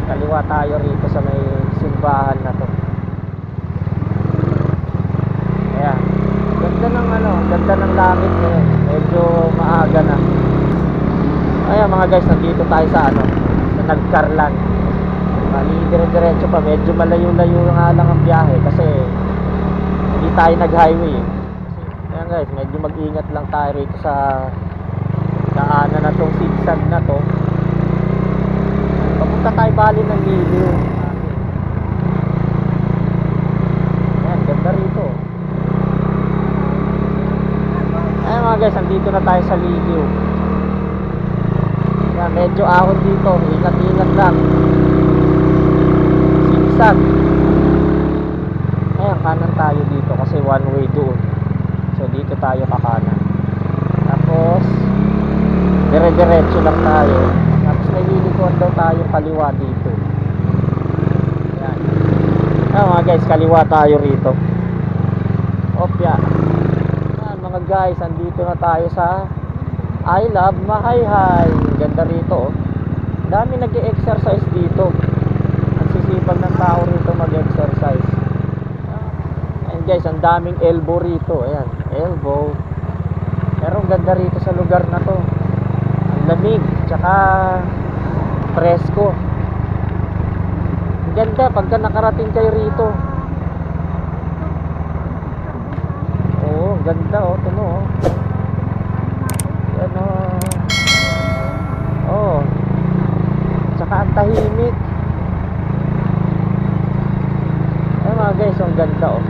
Kaliwa tayo rito sa may simbahan na to. Ayan. Ganda ng ganda ng langit ngayon. Medyo maaga na. Ayan mga guys, nandito tayo sa sa Nagcarlan. Mali dire-diretso pa, medyo malayo-layo nga lang ang biyahe kasi hindi tayo nag-highway eh. Ayan guys, medyo mag-ingat lang tayo rito sa daanan na tong zigzag na to. Papunta tayo bali ng Liliw. Ayan, ganda rito. Ayan mga guys, andito na tayo sa Liliw. Ayan, medyo ahon dito, ingat-ingat lang. Zigzag. Ayan, kanan tayo dito kasi one way doon. So dito tayo kakanan. Tapos dire-diretso lang tayo. Tapos may lilikuan daw tayong kaliwa dito. Ayan. Ayan mga guys, kaliwa tayo rito. Opya. Ayan mga guys, andito na tayo sa I Love Mahayhay. Ganda rito oh. Dami nag-e-exercise dito. Ang sisipag ng tao rito mag-exercise. Ayan guys, ang daming elbow rito. Ayan, elbow. Pero ang ganda rito sa lugar na to. Ang lamig, tsaka presko. Ang ganda pagka nakarating kayo rito. Oo, ganda oh, ito mo oh. Yan oh. Oh. Tsaka ang tahimik. Ay mga guys, ang ganda oh.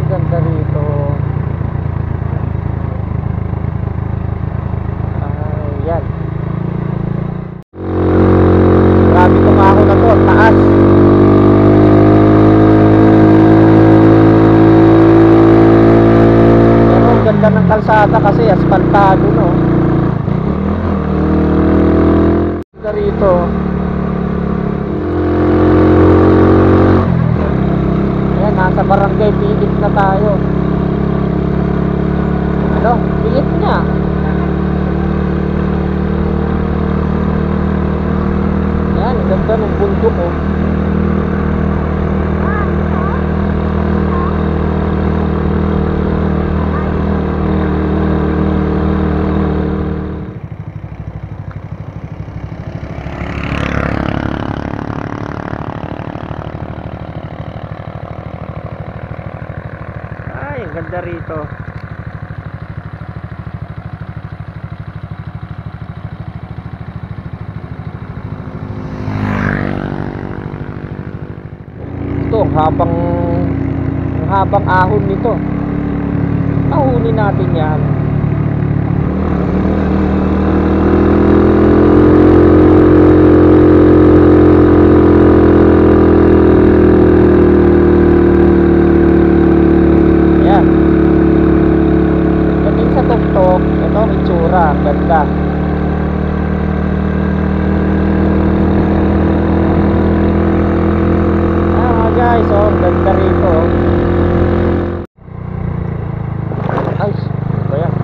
Ganda rito. Ayan. Grabe itong ako na to, taas. Pero ang ganda ng kalsada kasi asfaltado no. Ganda rito. Nasa barangay Pilit na tayo. Pilit niya. Yan, ganda ng bundok oh. Ganda rito. Ito habang ahon nito. Ahunin natin yan. Ang ganda. Mga guys, oh, ang ganda rito. Ay, ano ba yan?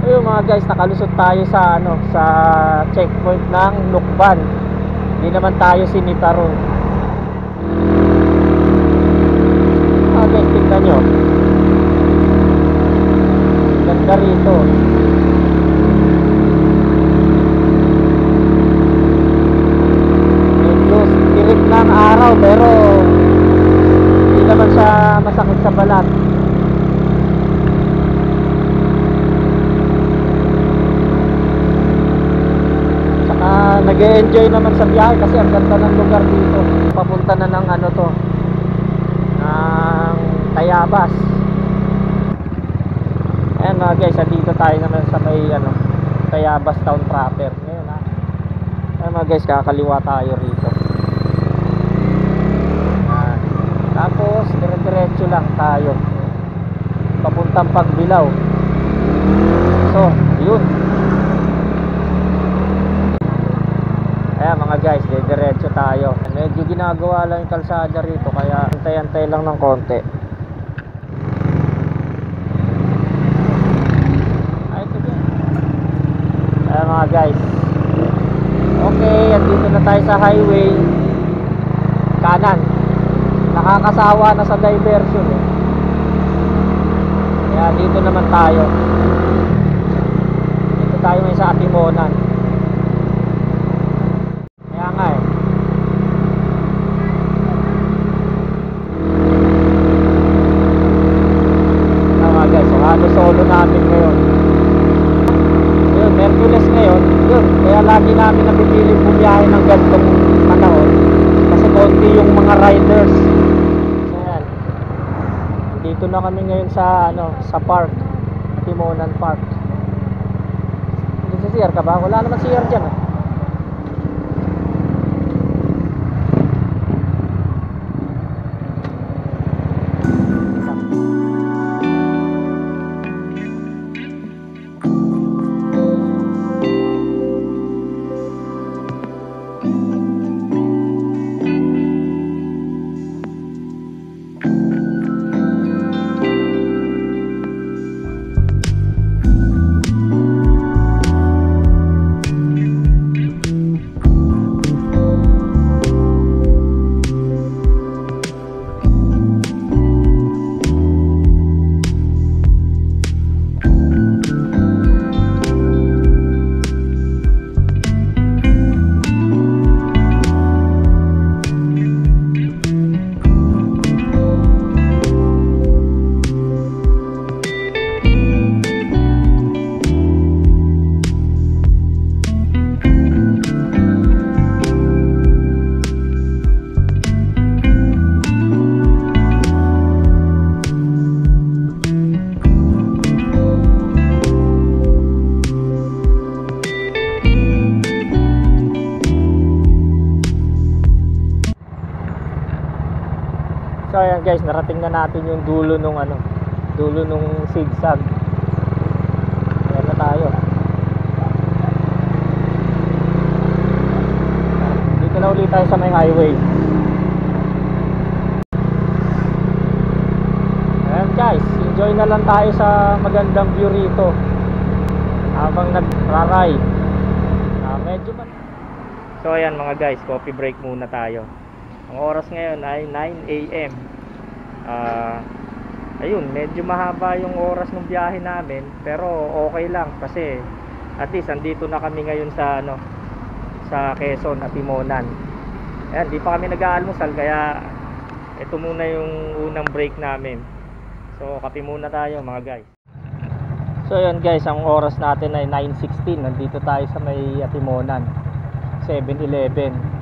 Ayun mga guys, nakalusot tayo sa sa checkpoint ng Lukban. Hindi naman tayo sinitaro. Guys, tignan nyo, ganda rito. Medyo tirik na ang araw pero hindi naman siya masakit sa balat. Saka nag-e-enjoy naman sa biyahe kasi ang ganda ng lugar dito. Papunta na ng Tayabas. Ayan mga guys, dito tayo naman sa may Tayabas town proper. Ngayon ayan mga guys, kakaliwa tayo rito. Ayan. Tapos dire-diretso lang tayo papuntang Pagbilao. So yun. Ayan mga guys, diretso tayo. Medyo ginagawa lang yung kalsada rito, kaya antay-antay lang ng konti. Ay, ito din. Ayan mga guys. Okay, andito na tayo sa highway. Kanan. Nakakasawa na sa diversion eh. Kaya dito naman tayo. Dito tayo ngayon sa Atimonan. Kaya nga eh. Mga guys, so halos solo namin ngayon. Yun, Merkules ngayon. Yun, kaya lagi namin napipiling bumiyahe ng gantong panahon. Kasi konti yung mga riders. So yan. Dito na kami ngayon sa sa park. Atimonan Park. Dito sa CR ka ba? Wala naman CR dyan ah. So ayan guys, narating na natin yung dulo nung dulo nung zigzag. Ayan na tayo. Dito na ulit tayo sa may highway. Ayan guys, enjoy na lang tayo sa magandang view rito habang nagra-ride. Medyo man. So ayan mga guys, coffee break muna tayo. Ang oras ngayon ay 9 AM. Ayun, medyo mahaba yung oras ng biyahe namin, pero okay lang kasi at least andito na kami ngayon sa sa Quezon, Atimonan. Ayan, di pa kami nag-aalmusal kaya ito muna yung unang break namin. So, kape muna tayo mga guys. So, ayan guys, ang oras natin ay 9:16. Nandito tayo sa may Atimonan, 7-Eleven.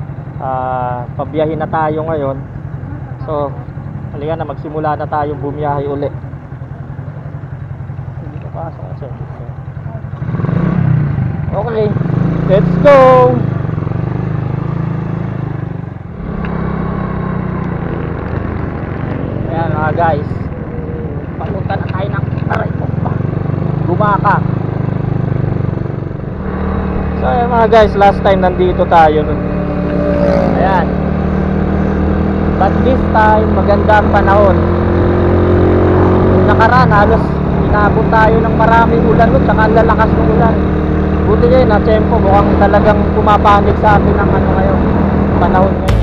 Pabiyahin na tayo ngayon. So halika na, magsimula na tayong bumiyahe uli. Hindi ka pasok kasi. Okay, let's go. Ayan mga guys, papunta na tayo ng Gumaka. So ayan mga guys, last time nandito tayo nun. Ayan. But this time, maganda ang panahon. Yung nakaraan, halos inabot tayo ng maraming ulan nun, saka ang lalakas ng ulan. Buti ngayon, na tempo, mukhang talagang pumapanig sa atin ang ngayon, panahon ngayon.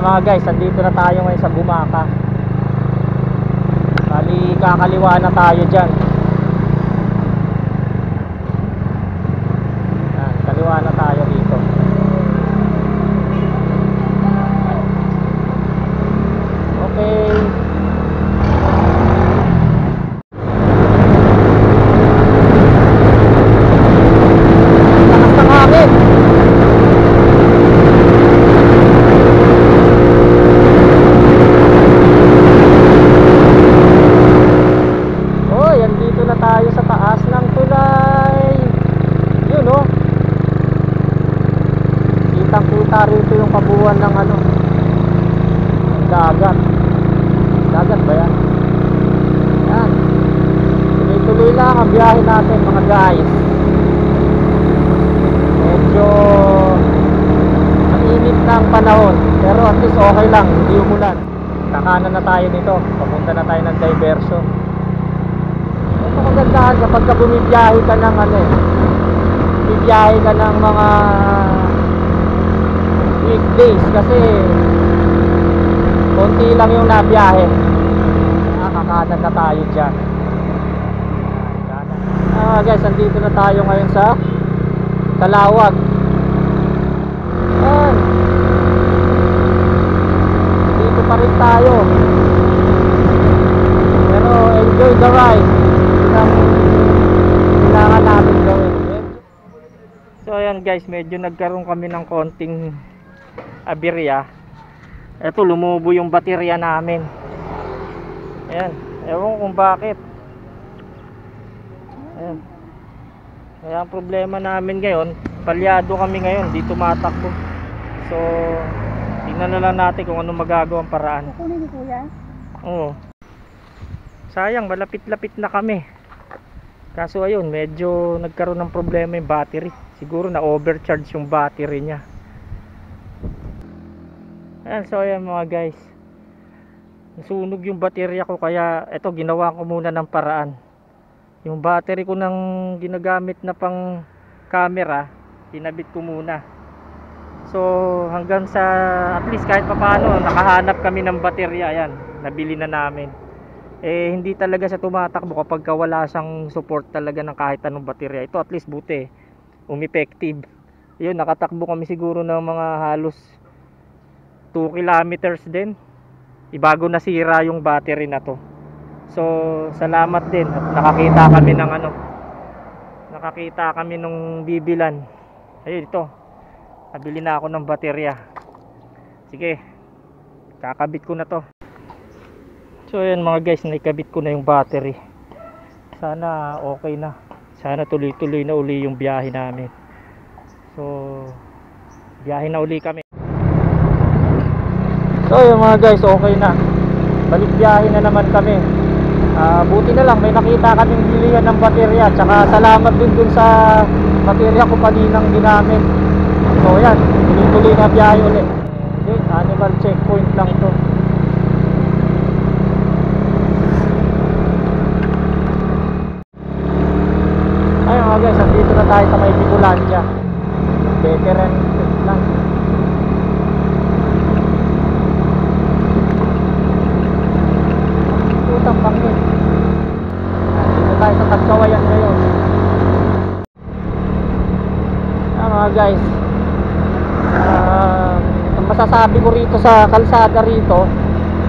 Mga guys, andito na tayo ngayon sa Gumaka. Bali, kakaliwa na tayo dyan. Yan, kaliwa na tayo dito. Okay. Lakas ng hangin. kabuuan ng ano, dagat. Dagat ba yan? Yan. Tuloy-tuloy lang ang biyahe natin mga guys. Medyo ang init ng panahon, pero at least okay lang, hindi umulan. Kakanan na tayo nito, papunta na tayo ng diversion. Ito kagandahan kapag bumibiyahe ka ng ano eh, bumibiyahe ka ng mga weekdays, kasi konti lang yung nabiyahe. Kakanan na tayo dyan. Guys, andito na tayo ngayon sa Calawag. Ayan, dito pa rin tayo, pero enjoy the ride. Yun ang kailangan natin gawin. So ayan guys, medyo nagkaroon kami ng konting aberya. Eto, lumubo yung baterya namin. Ayan, ewan kung bakit. Ayan. Kaya ang problema namin ngayon, palyado kami ngayon, di tumatakbo. So tingnan na lang natin kung ano magagawang paraan. Kukunin ni kuya? Oo. Sayang, malapit-lapit na kami. Kaso ayun, medyo nagkaroon ng problema yung battery. Siguro na overcharge yung battery niya. Ayan, so ayan mga guys, nasunog yung baterya ko, kaya eto, ginawa ko muna ng paraan. Yung battery ko nang ginagamit na pang camera, tinabit ko muna. So hanggang sa at least kahit papaano nakahanap kami ng baterya. Ayan, nabili na namin. Eh hindi talaga siya tumatakbo kapag wala siyang support talaga ng kahit anong baterya. Ito at least buti, umepective. Yun, nakatakbo kami siguro ng mga halos 2 kilometers din. Ibago nasira yung battery na to. So salamat din at nakakita kami nung bibilan. Ayun, ito, nabili na ako ng baterya. Sige, kakabit ko na to. So ayan mga guys, naikabit ko na yung battery. Sana okay na, sana tuloy-tuloy na uli yung biyahe namin. So biyahe na uli kami. So yung mga guys, okay na, balik biyahe na naman kami. Buti na lang may nakita kaming bilihan ng baterya. Tsaka salamat din dun sa baterya ko kaninang ginamit. So yan, tuloy-tuloy na biyahe ulit. Okay, animal checkpoint lang to. Ayun mga guys, andito na tayo sa may Bicolandia. Veteran lang. Utang bangkit. Dito tayo sa Tagkawayan ngayon. Mga guys, ang masasabi ko rito sa kalsada rito,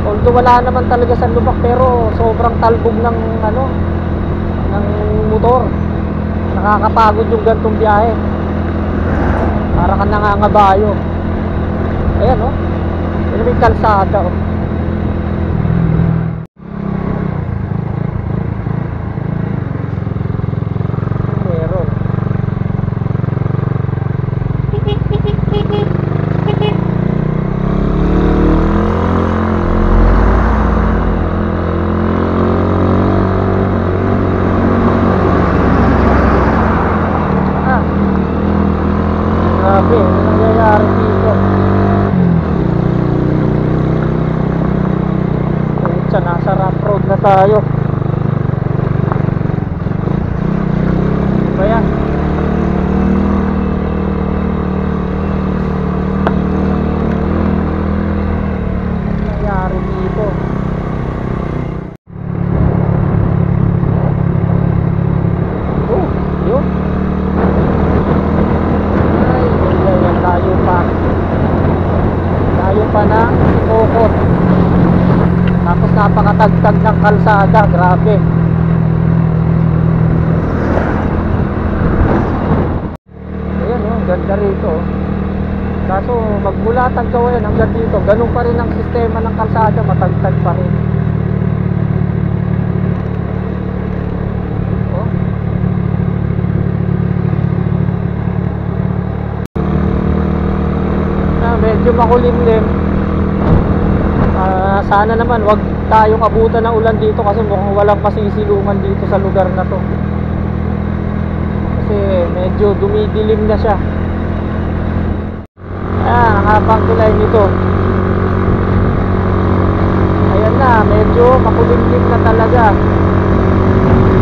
although wala naman talaga sa lubak, pero sobrang talbog ng ano, ng motor. Nakakapagod yung gantong biyahe, para ka nangangabayo. Ayan o, yun yung kalsada o. Meron. Grabe, ano nangyayari dito? Pucha, nasa rough road na tayo. Ba yan? Ano nangyayari dito? Oh, yun. Layo pa na Sikokot. Tapos napakatagtag ng kalsada. Grabe. Ayan o, ganda rito. Kaso magmula Tagkawayan hanggang dito, ganun pa rin ang sistema ng kalsada. Matagtag pa rin. Medyo medyo makulimlim. Sana naman wag tayong abutan ng ulan dito kasi mukhang walang masisilungan dito sa lugar na to. Kasi medyo dumidilim na siya. Ayan, ang habang tulay nito. Ayan na, medyo makulimlim na talaga.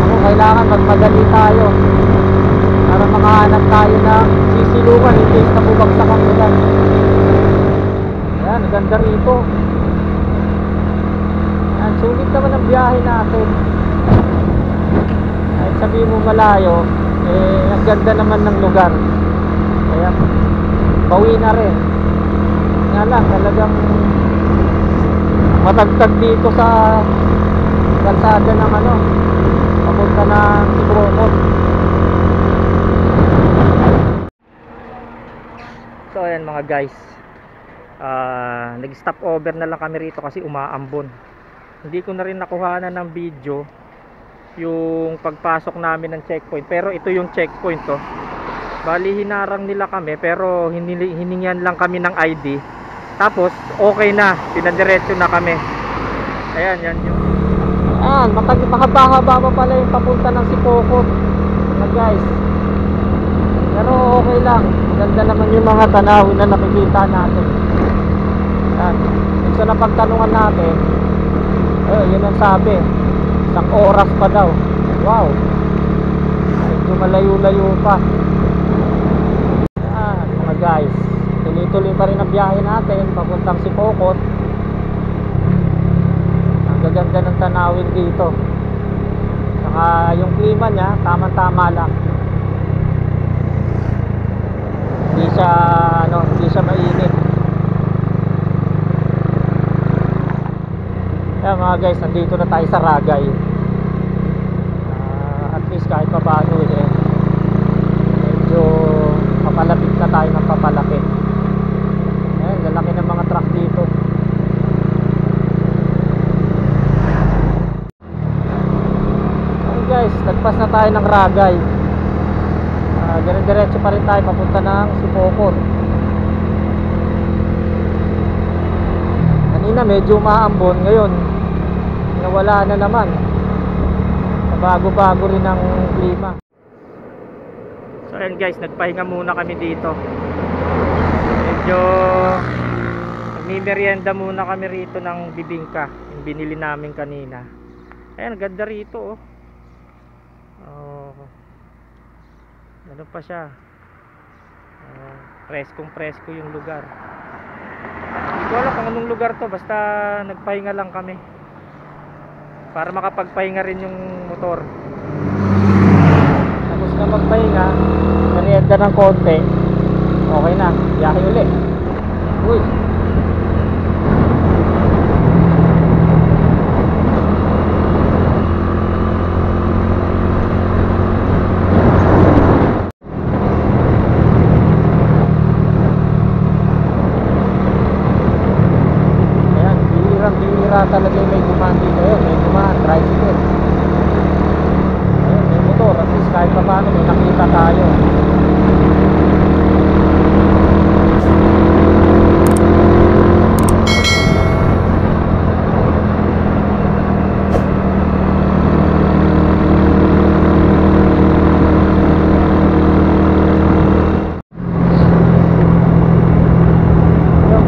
Ako, kailangan magmadali tayo para makahanap tayo ng sisilungan in case na bumagsak ang ulan. Ayan, ganda rito. Ayan, sulit naman ang biyahe natin. Kahit sabihin mo malayo, ang ganda naman ng lugar. Kaya bawi na rin. Nga lang, talagang matagtag dito sa kalsada ng papunta ng Sibocot. So ayan mga guys, nag-stop over na lang kami rito kasi umaambon. Hindi ko na rin nakuhanan ng video yung pagpasok namin ng checkpoint, pero ito yung checkpoint to. Bali hinarang nila kami pero hiningian lang kami ng ID. Tapos okay na, pinadiretso na kami. Ayan, yan yung mahaba-haba pa pala yung papunta ng Sibocot mga guys. Pero okay lang, ganda naman yung mga tanawin na nakikita natin. Yan, yung sa napagtanungan natin, yun ang sabi, isang oras pa daw. Wow, medyo malayo-layo pa. Yan mga guys, tuloy-tuloy pa rin ang biyahe natin papuntang Sibocot. Ang gaganda ng tanawin dito, saka yung klima niya tamang-tama lang. Hindi siya mainit. Kaya mga guys, nandito na tayo sa Ragay. At least kahit pa paano medyo papalapit na tayo ng papalapit. Ayan, lalaki ng mga truck dito. Ayan guys, nagpas na tayo ng Ragay. Dire-diretso pa rin tayo papunta ng Sibocot. Kanina medyo maambon, ngayon nawala na naman. Bago-bago rin ang klima. So ayan guys, nagpahinga muna kami dito. Medyo nagmimerienda muna kami rito ng bibingka, yung binili namin kanina. Ayan, ganda rito ano pa siya, preskong presko yung lugar. Hindi ko alam kung anong lugar to, basta nagpahinga lang kami para makapagpahinga rin yung motor. Tapos na magpahinga, merienda ng konti, okay na, biyahe ulit. Uy, talaga may dumaan dito. May dumaan, tricycle. May motor, at least kahit pa paano may nakita tayo.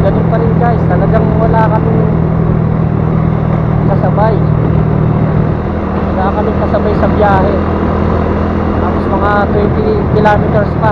Ganun pa rin guys, talagang wala kaming kasabay. Wala kaming kasabay sa biyahe. Tapos mga 20 kilometers pa.